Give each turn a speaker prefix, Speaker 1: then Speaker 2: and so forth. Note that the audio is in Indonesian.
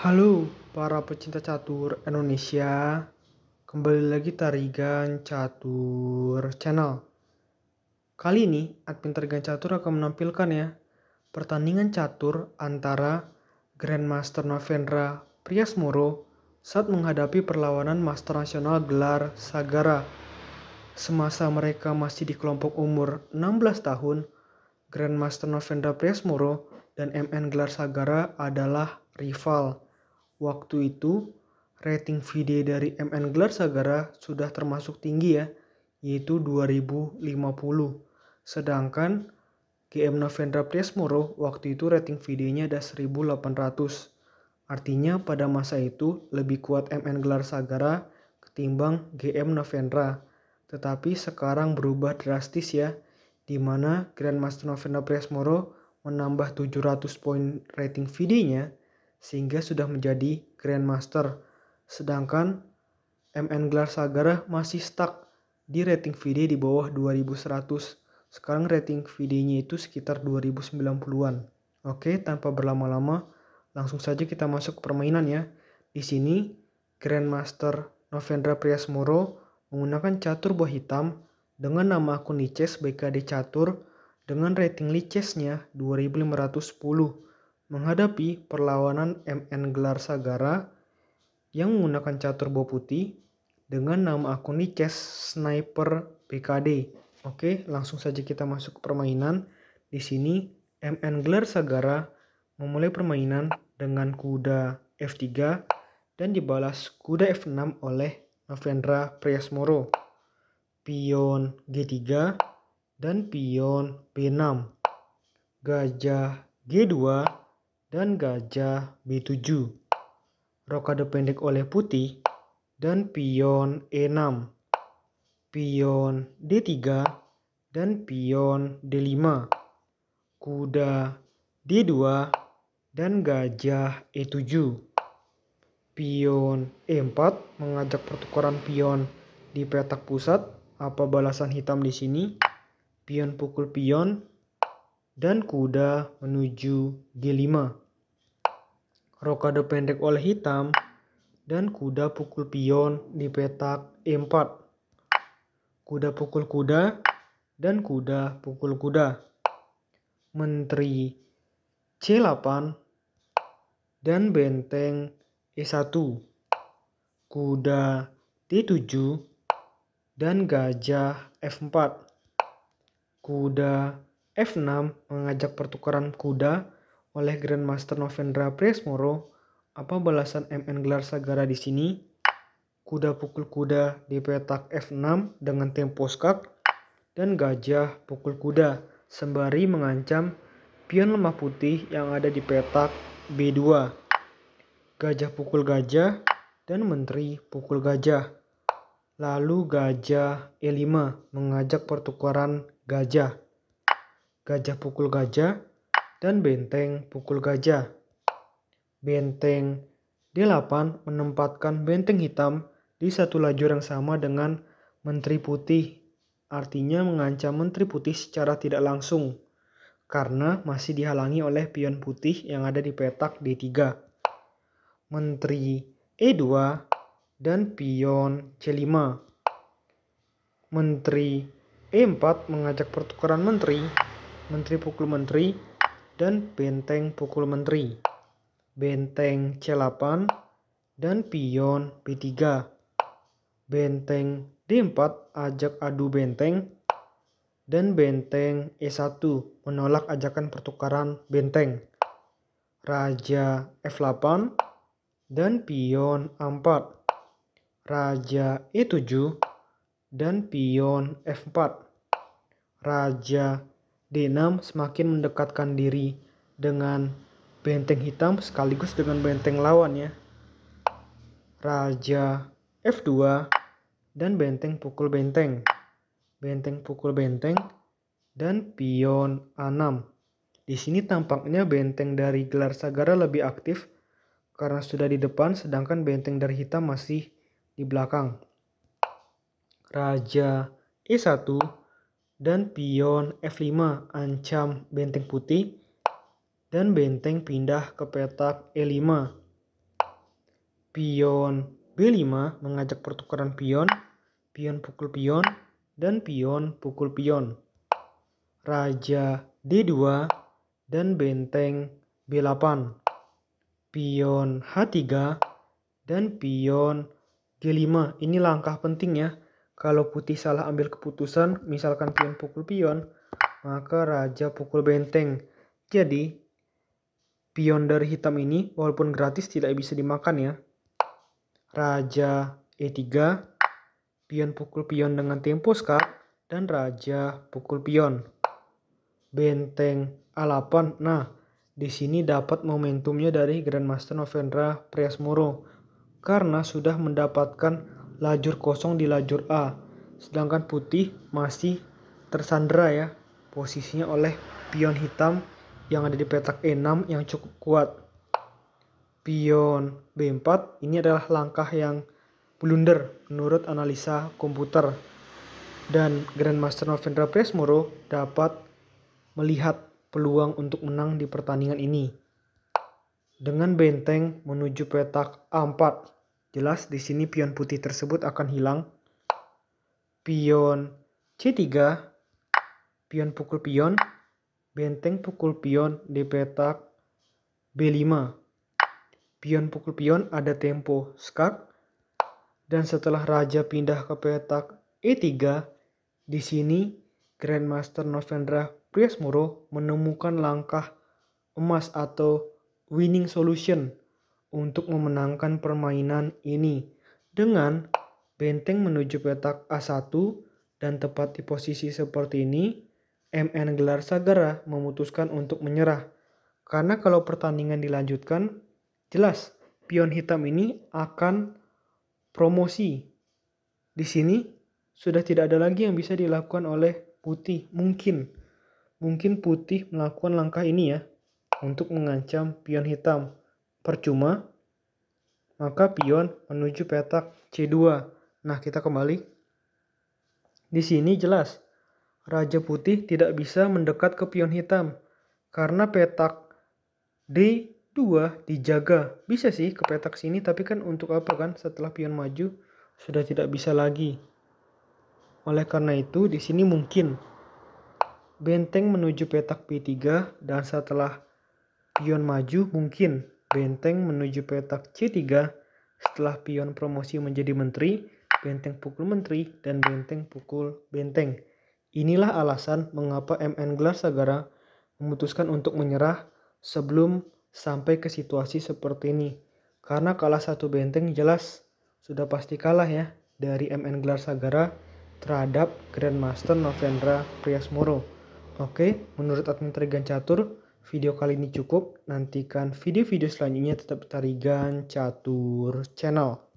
Speaker 1: Halo para pecinta catur Indonesia, kembali lagi Tarigan Catur Channel. Kali ini admin Tarigan Catur akan menampilkan pertandingan catur antara Grandmaster Novendra Priasmoro saat menghadapi perlawanan Master Nasional gelar Sagara. Semasa mereka masih di kelompok umur 16 tahun, Grandmaster Novendra Priasmoro dan MN Gelar Sagara adalah rival. Waktu itu rating VD dari MN Gelar Sagara sudah termasuk tinggi yaitu 2050. Sedangkan GM Novendra Priasmoro waktu itu rating VD-nya ada 1800. Artinya pada masa itu lebih kuat MN Gelar Sagara ketimbang GM Novendra. Tetapi sekarang berubah drastis di mana Grandmaster Novendra Priasmoro menambah 700 poin rating VD-nya sehingga sudah menjadi Grandmaster. Sedangkan MN Gelar Sagara masih stuck di rating VD di bawah 2100. Sekarang rating VD-nya itu sekitar 2090-an. Oke, tanpa berlama-lama, langsung saja kita masuk ke permainan ya. Di sini Grandmaster Novendra Priasmoro menggunakan catur buah hitam dengan nama akun Liches BKD Catur dengan rating Lichesnya 2510 menghadapi perlawanan MN Gelar Sagara yang menggunakan catur buah putih dengan nama akun Liches Sniper BKD. Oke, langsung saja kita masuk ke permainan. Di sini MN Gelar Sagara memulai permainan dengan kuda F3 dan dibalas kuda F6 oleh Novendra Priasmoro. Pion G3 dan pion B6. Gajah G2 dan gajah B7. Rokade pendek oleh putih dan pion E6. Pion D3 dan pion D5. Kuda D2 dan gajah E7. Pion E4 mengajak pertukaran pion di petak pusat. Apa balasan hitam di sini? Pion pukul pion dan kuda menuju G5. Rokade pendek oleh hitam dan kuda pukul pion di petak E4. Kuda pukul kuda dan kuda pukul kuda. Menteri C8 dan benteng E1. Kuda D7 dan gajah F4. Kuda F6 mengajak pertukaran kuda oleh Grandmaster Novendra Priasmoro. Apa balasan MN Gelar Sagara di sini? Kuda pukul kuda di petak F6 dengan tempo skak dan gajah pukul kuda sembari mengancam pion lemah putih yang ada di petak B2. Gajah pukul gajah dan menteri pukul gajah. Lalu gajah E5 mengajak pertukaran gajah. Gajah pukul gajah dan benteng pukul gajah. Benteng D8 menempatkan benteng hitam di satu lajur yang sama dengan menteri putih. Artinya mengancam menteri putih secara tidak langsung karena masih dihalangi oleh pion putih yang ada di petak D3. Menteri E2 dan pion C5. Menteri E4 mengajak pertukaran menteri, menteri pukul menteri, dan benteng pukul menteri. Benteng C8 dan pion B3. Benteng D4 ajak adu benteng dan benteng E1 menolak ajakan pertukaran benteng. Raja F8 dan pion A4. Raja E7 dan pion F4. Raja D6 semakin mendekatkan diri dengan benteng hitam sekaligus dengan benteng lawan ya. Raja F2 dan benteng pukul benteng. Benteng pukul benteng dan pion A6. Di sini tampaknya benteng dari Gelar Sagara lebih aktif karena sudah di depan sedangkan benteng dari hitam masih di belakang. Raja E1 dan pion F5 ancam benteng putih dan benteng pindah ke petak E5. Pion B5 mengajak pertukaran pion, pion pukul pion, dan pion pukul pion. Raja D2 dan benteng B8. Pion H3 dan pion G5. Ini langkah penting ya. Kalau putih salah ambil keputusan, misalkan pion pukul pion, maka raja pukul benteng. Jadi, pion dari hitam ini walaupun gratis tidak bisa dimakan ya. Raja E3, pion pukul pion dengan tempo skak, dan raja pukul pion. Benteng A8. Nah, di sini dapat momentumnya dari Grandmaster Novendra Priasmoro karena sudah mendapatkan lajur kosong di lajur A. Sedangkan putih masih tersandera ya posisinya oleh pion hitam yang ada di petak E6 yang cukup kuat. Pion B4 ini adalah langkah yang blunder menurut analisa komputer. Dan Grandmaster Novendra Priasmoro dapat melihat peluang untuk menang di pertandingan ini. Dengan benteng menuju petak A4. Jelas di sini pion putih tersebut akan hilang. Pion C3, pion pukul pion, benteng pukul pion di petak B5. Pion pukul pion ada tempo skak, dan setelah raja pindah ke petak E3, di sini Grandmaster Novendra Priasmoro menemukan langkah emas atau winning solution untuk memenangkan permainan ini dengan benteng menuju petak A1, dan tepat di posisi seperti ini MN Gelar Sagara memutuskan untuk menyerah karena kalau pertandingan dilanjutkan jelas pion hitam ini akan promosi. Di sini sudah tidak ada lagi yang bisa dilakukan oleh putih. Mungkin putih melakukan langkah ini ya untuk mengancam pion hitam. Percuma, maka pion menuju petak C2. Nah, kita kembali. Di sini jelas raja putih tidak bisa mendekat ke pion hitam karena petak D2 dijaga. Bisa sih ke petak sini, tapi kan untuk apa kan setelah pion maju sudah tidak bisa lagi. Oleh karena itu di sini mungkin benteng menuju petak B3, dan setelah pion maju mungkin benteng menuju petak C3 setelah pion promosi menjadi menteri, benteng pukul menteri, dan benteng pukul benteng. Inilah alasan mengapa MN Gelar Sagara memutuskan untuk menyerah sebelum sampai ke situasi seperti ini. Karena kalah satu benteng jelas sudah pasti kalah ya dari MN Gelar Sagara terhadap Grandmaster Novendra Priasmoro. Oke, menurut admin Tarigan Catur, video kali ini cukup. Nantikan video-video selanjutnya tetap Tarigan Catur Channel.